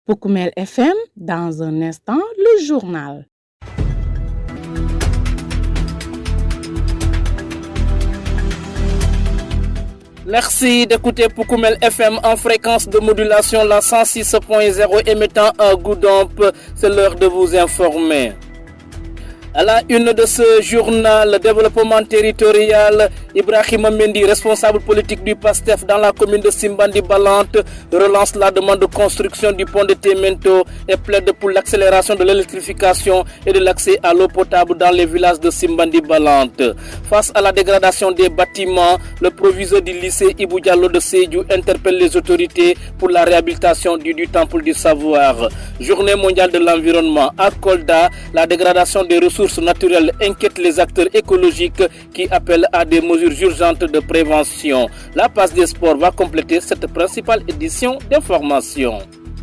Poukoumel FM, dans un instant, le journal. Merci d'écouter Poukoumel FM en fréquence de modulation, la 106.0 émettant un Goudomp. C'est l'heure de vous informer. À la une de ce journal, développement territorial, Ibrahima Mendy, responsable politique du PASTEF dans la commune de Simbandi Balante, relance la demande de construction du pont de Temento et plaide pour l'accélération de l'électrification et de l'accès à l'eau potable dans les villages de Simbandi Balante. Face à la dégradation des bâtiments, le proviseur du lycée Ibou Diallo de Sédhiou interpelle les autorités pour la réhabilitation du temple du savoir. Journée mondiale de l'environnement à Kolda, la dégradation des ressources naturelles inquiète les acteurs écologiques qui appellent à des mesures urgentes de prévention. La passe des sports va compléter cette principale édition d'information.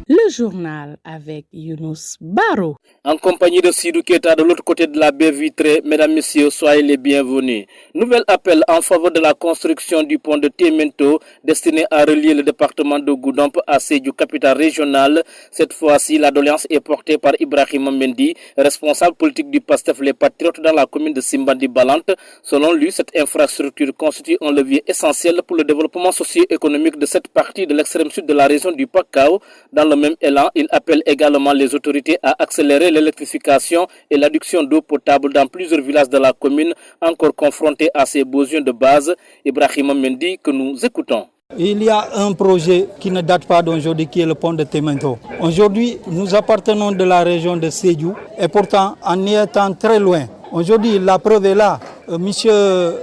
Le journal avec Younous Baro. En compagnie de Sidou Keita de l'autre côté de la baie vitrée, mesdames, messieurs, soyez les bienvenus. Nouvel appel en faveur de la construction du pont de Temento destiné à relier le département de Goudomp à Sédhiou, capitale régionale. Cette fois-ci, la doléance est portée par Ibrahima Mendy, responsable politique du PASTEF Les Patriotes dans la commune de Simbandi Balante. Selon lui, cette infrastructure constitue un levier essentiel pour le développement socio-économique de cette partie de l'extrême sud de la région du Pakao. Dans le même élan, il appelle également les autorités à accélérer l'électrification et l'adduction d'eau potable dans plusieurs villages de la commune encore confrontés à ces besoins de base. Ibrahima Mendy, que nous écoutons. Il y a un projet qui ne date pas d'aujourd'hui, qui est le pont de Temento. Aujourd'hui, nous appartenons de la région de Sédhiou et pourtant, en y étant très loin, aujourd'hui, la preuve est là. Monsieur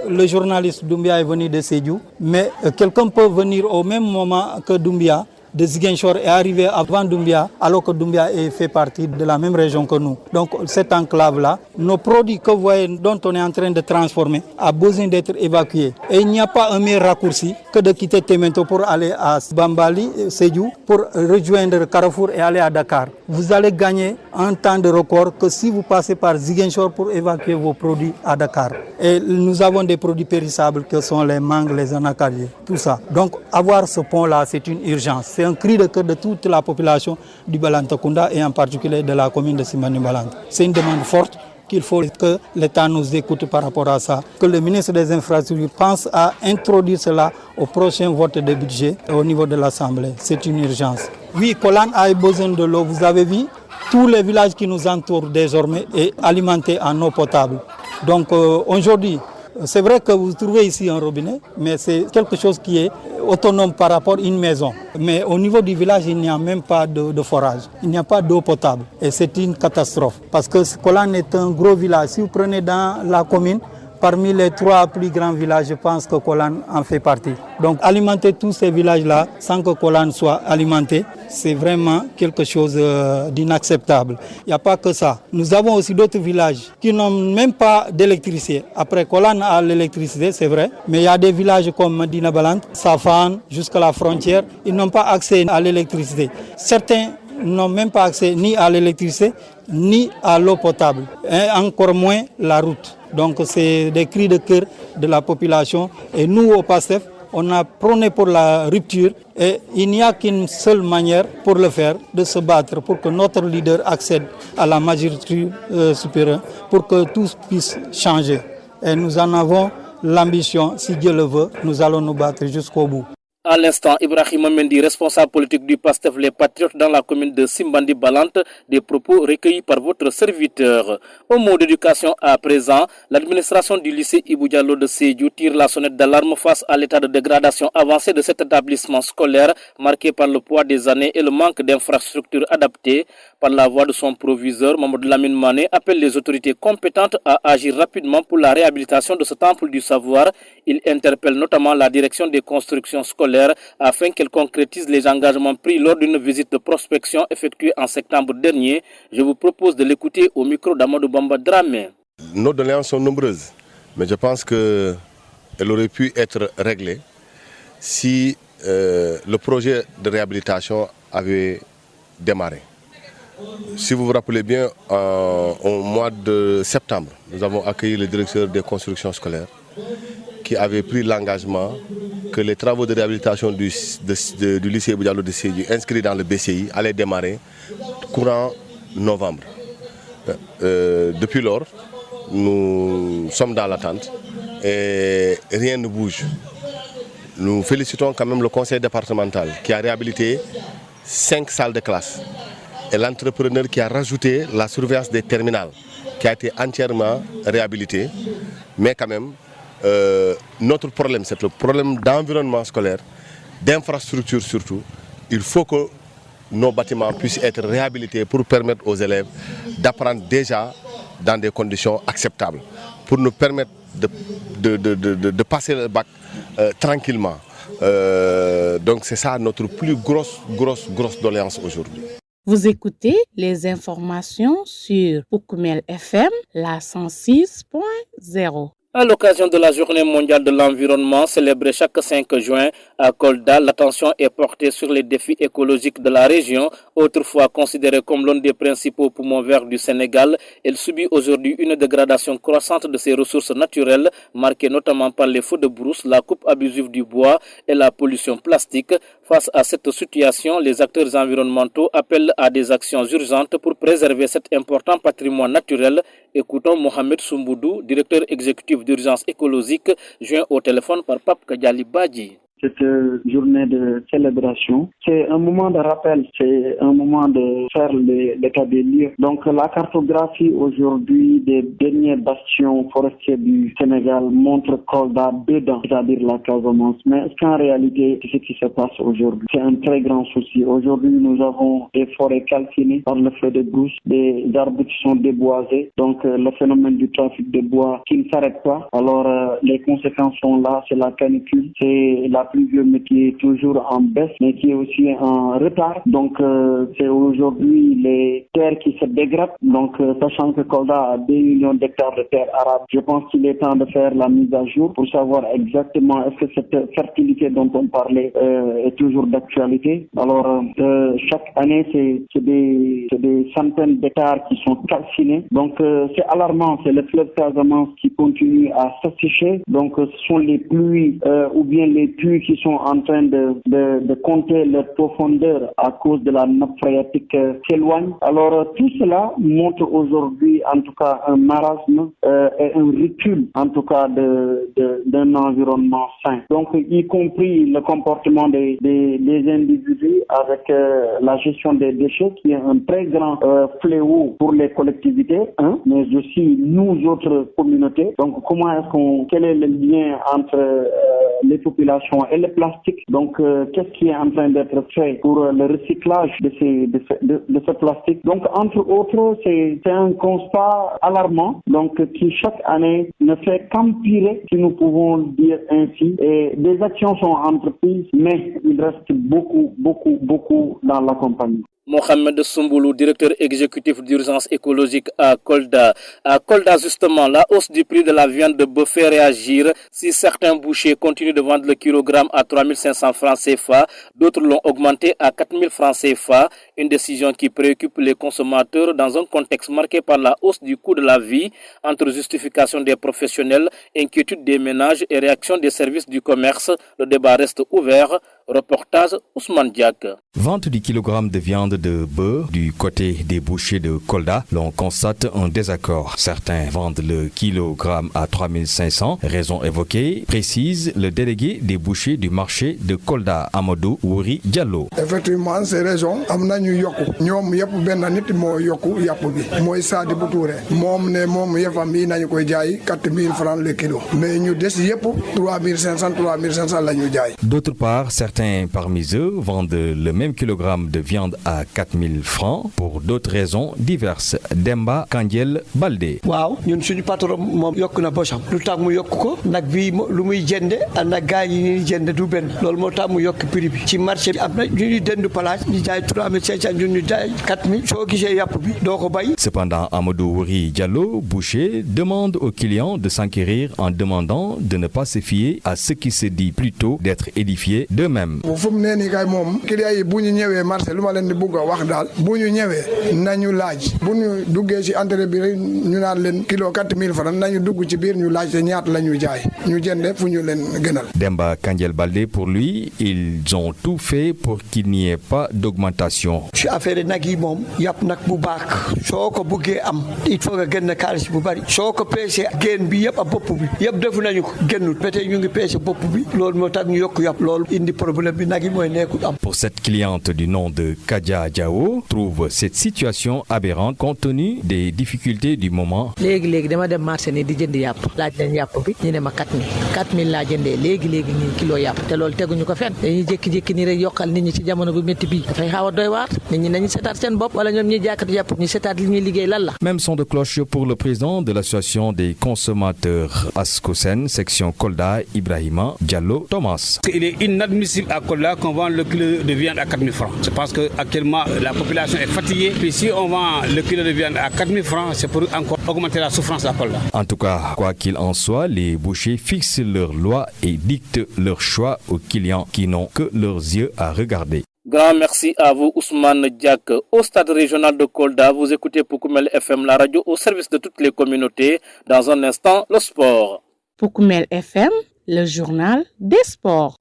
le journaliste Doumbia est venu de Sédhiou, mais quelqu'un peut venir au même moment que Doumbia de Ziguinchor est arrivé avant Doumbia, alors que Doumbia fait partie de la même région que nous. Donc cette enclave-là, nos produits que vous voyez, dont on est en train de transformer, a besoin d'être évacués. Et il n'y a pas un meilleur raccourci que de quitter Temento pour aller à Bambali, Sédhiou, pour rejoindre Carrefour et aller à Dakar. Vous allez gagner un temps de record que si vous passez par Ziguinchor pour évacuer vos produits à Dakar. Et nous avons des produits périssables que sont les mangues, les anacardiers, tout ça. Donc avoir ce pont-là, c'est une urgence. C'est un cri de cœur de toute la population du Balantakunda et en particulier de la commune de Simbandi Balante. C'est une demande forte qu'il faut que l'État nous écoute par rapport à ça, que le ministre des Infrastructures pense à introduire cela au prochain vote de budget au niveau de l'Assemblée. C'est une urgence. Oui, Kolan a besoin de l'eau, vous avez vu, tous les villages qui nous entourent désormais sont alimentés en eau potable. Donc aujourd'hui, c'est vrai que vous trouvez ici un robinet, mais c'est quelque chose qui est autonome par rapport à une maison. Mais au niveau du village, il n'y a même pas de forage. Il n'y a pas d'eau potable. Et c'est une catastrophe. Parce que Kolan est un gros village. Si vous prenez dans la commune, parmi les 3 plus grands villages, je pense que Kolan en fait partie. Donc alimenter tous ces villages-là sans que Kolan soit alimenté, c'est vraiment quelque chose d'inacceptable. Il n'y a pas que ça. Nous avons aussi d'autres villages qui n'ont même pas d'électricité. Après, Kolan a l'électricité, c'est vrai, mais il y a des villages comme Medina Balante, Safan, jusqu'à la frontière, ils n'ont pas accès à l'électricité. Certains n'ont même pas accès ni à l'électricité, ni à l'eau potable, et encore moins la route. Donc c'est des cris de cœur de la population. Et nous, au PASTEF, on a prôné pour la rupture et il n'y a qu'une seule manière pour le faire, de se battre pour que notre leader accède à la majorité supérieure, pour que tout puisse changer. Et nous en avons l'ambition, si Dieu le veut, nous allons nous battre jusqu'au bout. À l'instant, Ibrahima Mendy, responsable politique du PASTEF Les Patriotes dans la commune de Simbandi Balante, des propos recueillis par votre serviteur. Au mot d'éducation à présent, l'administration du lycée Ibou Diallo de Sédhiou tire la sonnette d'alarme face à l'état de dégradation avancé de cet établissement scolaire marqué par le poids des années et le manque d'infrastructures adaptées. Par la voix de son proviseur, Mamadou Lamine Mané appelle les autorités compétentes à agir rapidement pour la réhabilitation de ce temple du savoir. Il interpelle notamment la direction des constructions scolaires afin qu'elle concrétise les engagements pris lors d'une visite de prospection effectuée en septembre dernier. Je vous propose de l'écouter au micro d'Amadou Bamba Dramé. Nos doléances sont nombreuses, mais je pense qu'elles auraient pu être réglées si le projet de réhabilitation avait démarré. Si vous vous rappelez bien, au mois de septembre, nous avons accueilli le directeur des constructions scolaires qui avait pris l'engagement que les travaux de réhabilitation du lycée Boudialo de Sédhiou inscrits dans le BCI allaient démarrer courant novembre. Depuis lors, nous sommes dans l'attente et rien ne bouge. Nous félicitons quand même le conseil départemental qui a réhabilité 5 salles de classe et l'entrepreneur qui a rajouté la surveillance des terminales qui a été entièrement réhabilitée. Mais quand même, notre problème, c'est le problème d'environnement scolaire, d'infrastructure surtout. Il faut que nos bâtiments puissent être réhabilités pour permettre aux élèves d'apprendre déjà dans des conditions acceptables, pour nous permettre de passer le bac tranquillement. Donc c'est ça notre plus grosse doléance aujourd'hui. Vous écoutez les informations sur Poukoumel FM, la 106.0. À l'occasion de la Journée mondiale de l'environnement célébrée chaque 5 juin à Kolda, l'attention est portée sur les défis écologiques de la région. Autrefois considérée comme l'un des principaux poumons verts du Sénégal, elle subit aujourd'hui une dégradation croissante de ses ressources naturelles, marquée notamment par les feux de brousse, la coupe abusive du bois et la pollution plastique. Face à cette situation, les acteurs environnementaux appellent à des actions urgentes pour préserver cet important patrimoine naturel. Écoutons Mohamed Soumboudou, directeur exécutif d'urgence écologique, joint au téléphone par Pape Kadiali Badji. Cette journée de célébration, c'est un moment de rappel, c'est un moment de faire l'état des lieux. Donc la cartographie aujourd'hui des derniers bastions forestiers du Sénégal montre Kolda dedans, c'est-à-dire la Casamance. Mais est-ce qu'en réalité, c'est ce qui se passe aujourd'hui? C'est un très grand souci. Aujourd'hui, nous avons des forêts calcinées par le feu de brousse, des arbres qui sont déboisés. Donc le phénomène du trafic de bois qui ne s'arrête pas. Alors les conséquences sont là, c'est la canicule, c'est la pluviométrie qui est toujours en baisse, mais qui est aussi en retard. Donc, c'est aujourd'hui les terres qui se dégradent. Donc, sachant que Kolda a 2 millions d'hectares de terres arables, je pense qu'il est temps de faire la mise à jour pour savoir exactement est-ce que cette fertilité dont on parlait est toujours d'actualité. Alors, chaque année, c'est des centaines d'hectares qui sont calcinés. Donc, c'est alarmant. C'est le fleuve Casamance qui continue à s'assécher. Donc, ce sont les pluies ou bien les puits qui sont en train de compter leur profondeur à cause de la nappe phréatique s'éloigne. Alors tout cela montre aujourd'hui en tout cas un marasme et un recul en tout cas d'un environnement sain. Donc y compris le comportement des individus avec la gestion des déchets qui est un très grand fléau pour les collectivités, mais aussi nous autres communautés. Donc quel est le lien entre les populations et le plastique. Donc, qu'est-ce qui est en train d'être fait pour le recyclage de ce plastique? Donc, entre autres, c'est un constat alarmant, donc qui chaque année ne fait qu'empirer, si nous pouvons dire ainsi. Et des actions sont entreprises, mais il reste beaucoup dans l'accompagnement. Mohamed Soumboulou, directeur exécutif d'urgence écologique à Kolda. À Kolda, justement, la hausse du prix de la viande de bœuf fait réagir. Si certains bouchers continuent de vendre le kilogramme à 3500 francs CFA, d'autres l'ont augmenté à 4000 francs CFA. Une décision qui préoccupe les consommateurs dans un contexte marqué par la hausse du coût de la vie, entre justification des professionnels, inquiétude des ménages et réaction des services du commerce. Le débat reste ouvert. Reportage Ousmane Diak. Vente du kilogramme de viande de bœuf du côté des bouchers de Kolda, l'on constate un désaccord. Certains vendent le kilogramme à 3500, raison évoquée, précise le délégué des bouchers du marché de Kolda, Amadou Wouri Diallo. Effectivement, ces raisons, amna ñu yokku ñom yépp ben nit mo yokku yapp bi moy Sadi Boutouré mom yefam yi nañu koy jaay 4000 francs le kilo mais ñu dess yépp 3500 lañu jaay. D'autre part, certains parmi eux vendent le même kilogramme de viande à 4000 francs pour d'autres raisons diverses. Demba Kandiel Baldé. Waaw, ñun suñu patron mom yok na bosam. Lu tax mu yok ko nak bi lu muy jëndé ak gaay yi ñi jëndé du ben. Lool mo tax mu yok prix bi. Ci marché bi amna ñu dënd place ñi jaay 3500 ñu jaay 4000 so gisé yapp bi do ko bay. Cependant, Amadou Wouri Diallo, boucher, demande aux clients de s'enquérir en demandant de ne pas se fier à ce qui se dit plutôt d'être édifiés d'eux-mêmes. problème. fu mu nee nii kay moom client yi bu ñu ñëwee marché lu ma leen di bugg a wax daal bu ñu ñëwee nañu laaj bu ñu duggee ci entrée bi rek ñu naan leen kilo 4000 francs nañu dugg ci biir ñu laaj te ñaata la ñuy jaay ñu jënde fu ñu leen gënal. Demba Kandiel Baldé, pour lui, ils ont tout fait pour qu'il n'y ait pas d'augmentation. ci affaire nag yi moom yàpp nag bu baax soo ko buggee am il faut nga génn xaalis bu bari soo ko peesee génn bi yëpp a bopp bi yëpp defu nañu ko génnul peut-être ñu ngi peese bopp bi loolu moo tax ñu yokk yàpp loolu indi problème bi nag yi mooy nekkul am. Pour cette cliente du nom de Kadia Diao, trouve cette situation aberrante compte tenu des difficultés du moment. léegi dama dem marché ni di jënd yàpp laaj leen yàpp bi ñu ne ma 4000 laa jëndee léegi nii kilo yàpp te loolu teguñu ko fenn dañuy jékki-jékki nii rek yokkal nit ñi ci jamono bu métti bii dafay xaw a doy waar nit ñi nañu seetaat seen bopp wala ñoom ñuy jàkkat yàpp ñu seetaat li ñuy liggéey lan la. Même son de cloche pour le président de l'association des consommateurs ASCOSEN section Kolda, Ibrahima Diallo Thomas. Il est inadmissible à Kolda qu'on vend le kilo de viande à 4000 francs. Je pense qu'actuellement la population est fatiguée. Puis si on vend le kilo de viande à 4000 francs, c'est pour encore augmenter la souffrance à Kolda. En tout cas, quoi qu'il en soit, les bouchers fixent leurs lois et dictent leurs choix aux clients qui n'ont que leurs yeux à regarder. Grand merci à vous, Ousmane Diak. Au stade régional de Kolda, vous écoutez Poukoumel FM, la radio au service de toutes les communautés. Dans un instant, le sport. Poukoumel FM, le journal des sports.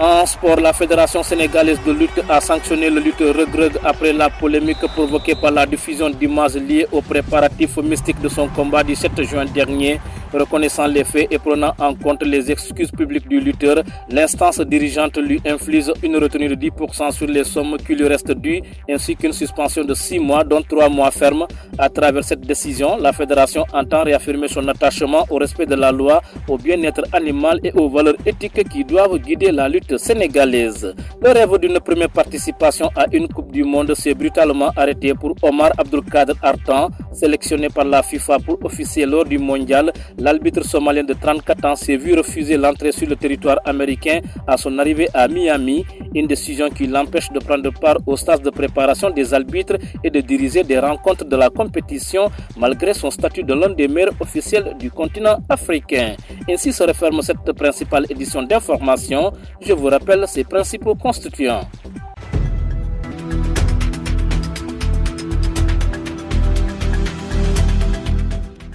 En sport, la Fédération sénégalaise de lutte a sanctionné le lutteur Reug après la polémique provoquée par la diffusion d'images liées aux préparatifs mystiques de son combat du 7 juin dernier. Reconnaissant les faits et prenant en compte les excuses publiques du lutteur, l'instance dirigeante lui inflige une retenue de 10% sur les sommes qui lui restent dues, ainsi qu'une suspension de 6 mois, dont 3 mois fermes. À travers cette décision, la Fédération entend réaffirmer son attachement au respect de la loi, au bien-être animal et aux valeurs éthiques qui doivent guider la lutte sénégalaise. Le rêve d'une première participation à une Coupe du Monde s'est brutalement arrêté pour Omar Abdelkader Artan, sélectionné par la FIFA pour officier lors du mondial. L'arbitre somalien de 34 ans s'est vu refuser l'entrée sur le territoire américain à son arrivée à Miami, une décision qui l'empêche de prendre part aux stages de préparation des arbitres et de diriger des rencontres de la compétition malgré son statut de l'un des meilleurs officiels du continent africain. Ainsi se referme cette principale édition d'information. Je vous rappelle ses principaux constituants.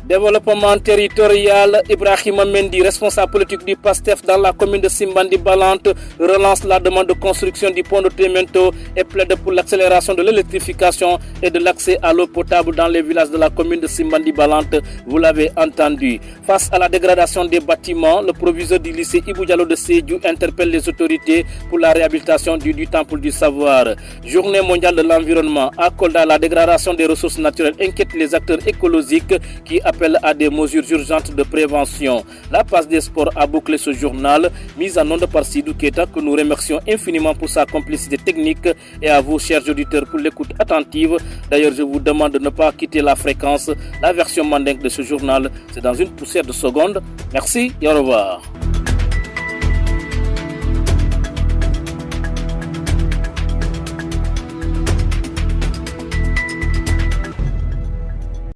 Développement territorial, Ibrahima Mendy, responsable politique du PASTEF dans la commune de Simbandi Balante, relance la demande de construction du pont de Temento et plaide pour l'accélération de l'électrification et de l'accès à l'eau potable dans les villages de la commune de Simbandi Balante. Vous l'avez entendu. Face à la dégradation des bâtiments, le proviseur du lycée Ibou Diallo de Sédhiou interpelle les autorités pour la réhabilitation du temple du savoir. Journée mondiale de l'environnement. À Kolda, la dégradation des ressources naturelles inquiète les acteurs écologiques qui appelle à des mesures urgentes de prévention. La passe des sports a bouclé ce journal, mise en onde par Sidou Keita, que nous remercions infiniment pour sa complicité technique, et à vous, chers auditeurs, pour l'écoute attentive. D'ailleurs, je vous demande de ne pas quitter la fréquence. La version mandingue de ce journal, c'est dans une poussière de secondes. Merci et au revoir.